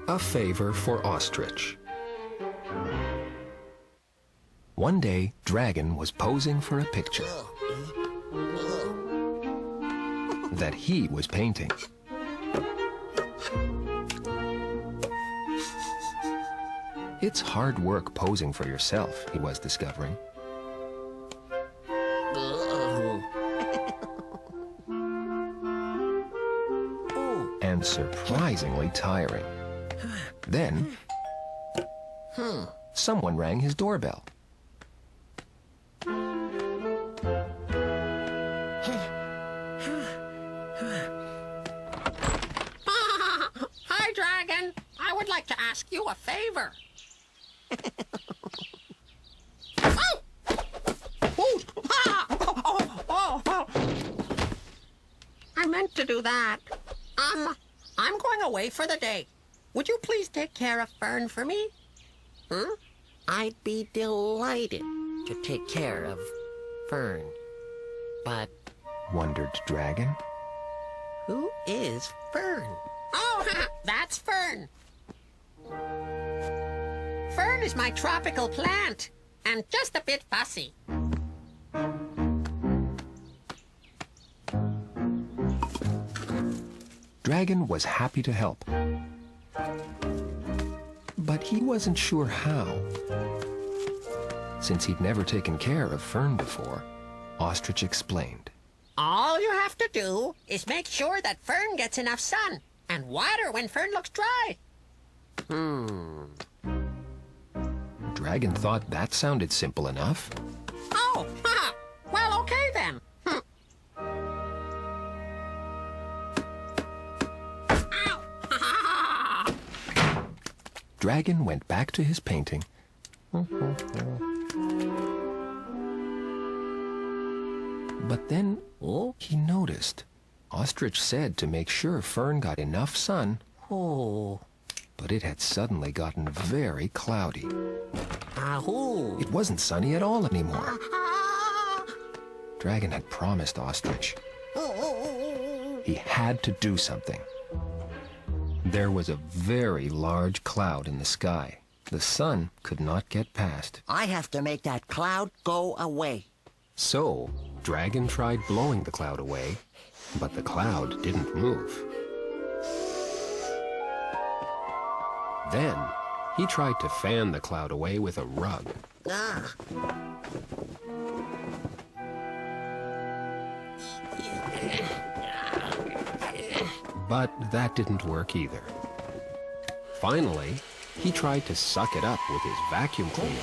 A favor for Ostrich. One day, Dragon was posing for a picture that he was painting. It's hard work posing for yourself, he was discovering. And surprisingly tiring. Then, someone rang his doorbell. Hi, Dragon. I would like to ask you a favor. Oh! Ooh. Ah! Oh. I meant to do that. I'm going away for the day. Would you please take care of Fern for me? I'd be delighted to take care of Fern. But Wondered Dragon. who is Fern? Oh, that's Fern. Fern is my tropical plant, and just a bit fussy. Dragon was happy to help. But he wasn't sure how. Since he'd never taken care of Fern before, Ostrich explained. All you have to do is make sure that Fern gets enough sun and water when Fern looks dry. Dragon thought that sounded simple enough. Oh, well, okay then. Ow! Dragon went back to his painting. But then he noticed. Ostrich said to make sure Fern got enough sun. But it had suddenly gotten very cloudy. It wasn't sunny at all anymore. Dragon had promised Ostrich. He had to do something. There was a very large cloud in the sky. The sun could not get past. I have to make that cloud go away. So, Dragon tried blowing the cloud away, but the cloud didn't move. Then, he tried to fan the cloud away with a rug. But that didn't work either. Finally, he tried to suck it up with his vacuum cleaner.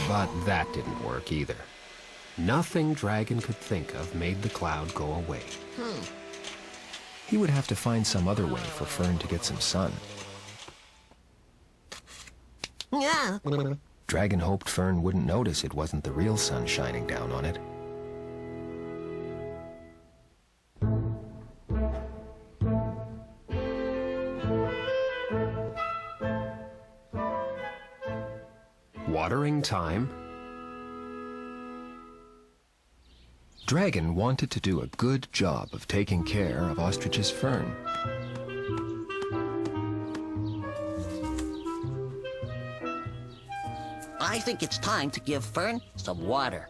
But that didn't work either. Nothing Dragon could think of made the cloud go away. He would have to find some other way for Fern to get some sun. Dragon hoped Fern wouldn't notice it wasn't the real sun shining down on it. Watering time. Dragon wanted to do a good job of taking care of Ostrich's Fern. I think it's time to give Fern some water.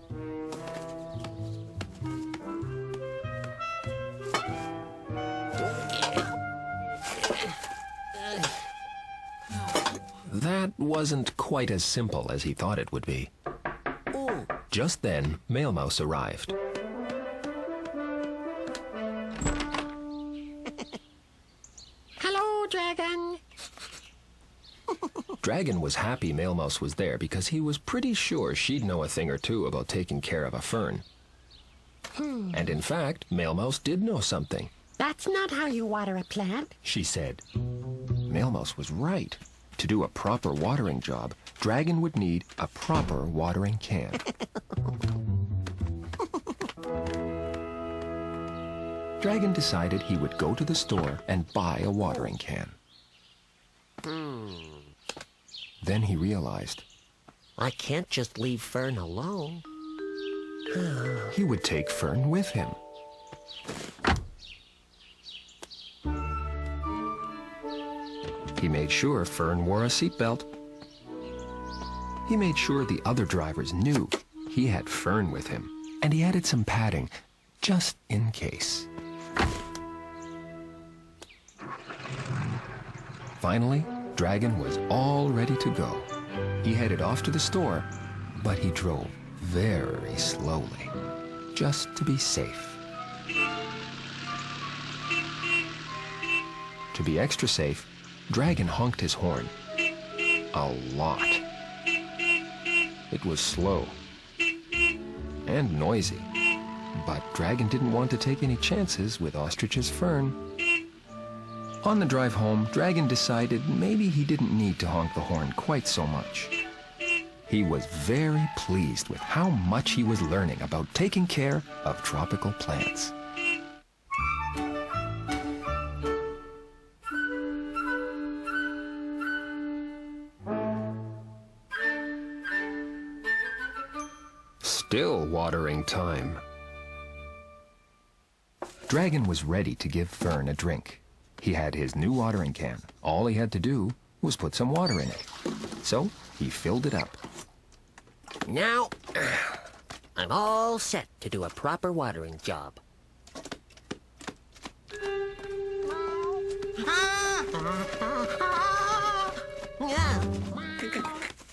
That wasn't quite as simple as he thought it would be. Just then, Mail Mouse arrived. Hello, Dragon. Dragon was happy Mail Mouse was there because he was pretty sure she'd know a thing or two about taking care of a fern. And in fact, Male Mouse did know something. That's not how you water a plant. She said. Male Mouse was right. To do a proper watering job, Dragon would need a proper watering can. Dragon decided he would go to the store and buy a watering can. Then he realized I can't just leave Fern alone. he would take Fern with him. He made sure Fern wore a seatbelt. He made sure the other drivers knew he had Fern with him, and he added some padding, just in case. Finally, Dragon was all ready to go. He headed off to the store, but he drove very slowly, just to be safe. To be extra safe, Dragon honked his horn. A lot. It was slow and noisy, but Dragon didn't want to take any chances with Ostrich's Fern. On the drive home, Dragon decided maybe he didn't need to honk the horn quite so much. He was very pleased with how much he was learning about taking care of tropical plants. Still watering time. Dragon was ready to give Fern a drink. He had his new watering can. All he had to do was put some water in it. So he filled it up. Now, I'm all set to do a proper watering job.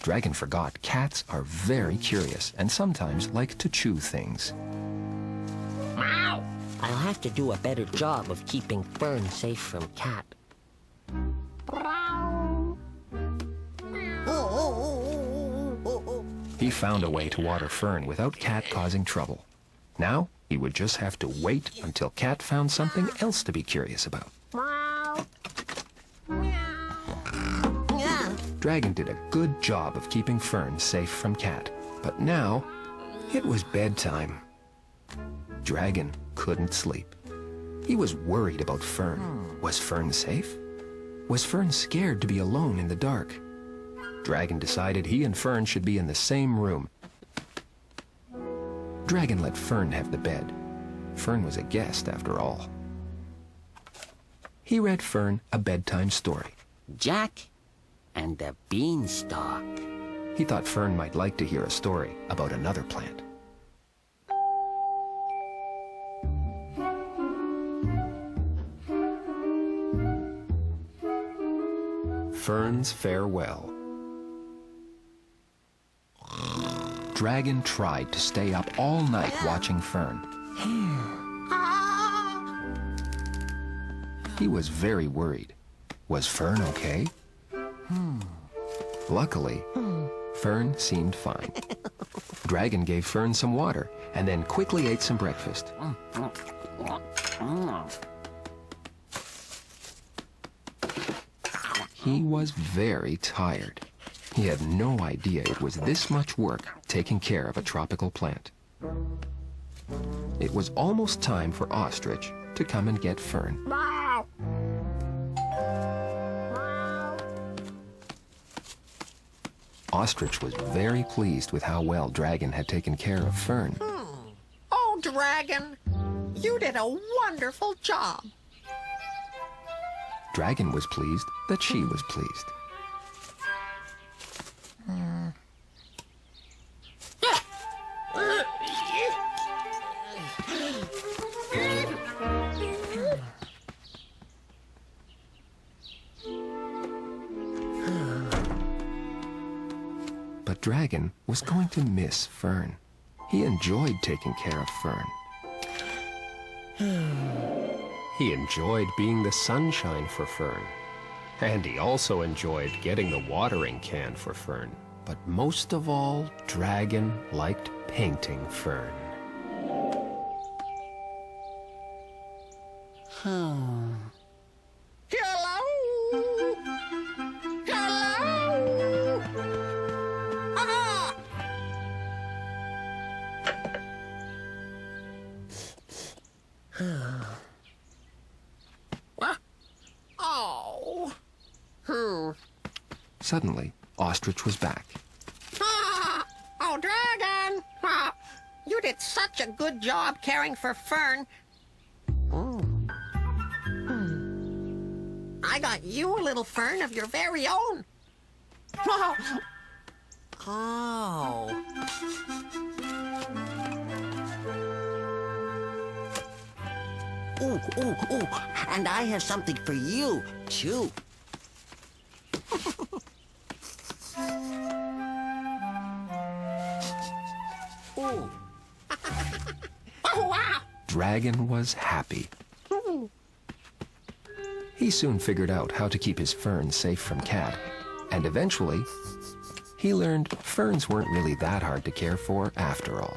Dragon forgot cats are very curious and sometimes like to chew things. I'll have to do a better job of keeping Fern safe from Cat. He found a way to water Fern without Cat causing trouble. Now he would just have to wait until Cat found something else to be curious about. Dragon did a good job of keeping Fern safe from Cat, but now it was bedtime. Dragon couldn't sleep. He was worried about Fern. Was Fern safe? Was Fern scared to be alone in the dark? Dragon decided he and Fern should be in the same room. Dragon let Fern have the bed. Fern was a guest, after all. He read Fern a bedtime story. Jack and the Beanstalk. He thought Fern might like to hear a story about another plant. Fern's farewell. Dragon tried to stay up all night watching Fern. He was very worried. Was Fern okay? Luckily, Fern seemed fine. Dragon gave Fern some water and then quickly ate some breakfast. He was very tired. He had no idea it was this much work taking care of a tropical plant. It was almost time for Ostrich to come and get Fern. Ostrich was very pleased with how well Dragon had taken care of Fern. Oh, Dragon, you did a wonderful job. Dragon was pleased that she was pleased. But Dragon was going to miss Fern. He enjoyed taking care of Fern. He enjoyed being the sunshine for Fern. And he also enjoyed getting the watering can for Fern. But most of all, Dragon liked painting Fern. Hello? Hello? Ah! What? Oh. Suddenly, Ostrich was back. Ah! Oh, Dragon! Ah, you did such a good job caring for Fern. I got you a little fern of your very own. Oh. Ooh, ooh, ooh. And I have something for you, too. Ooh. Oh, wow! Dragon was happy. He soon figured out how to keep his fern safe from Cat, and eventually, he learned ferns weren't really that hard to care for after all.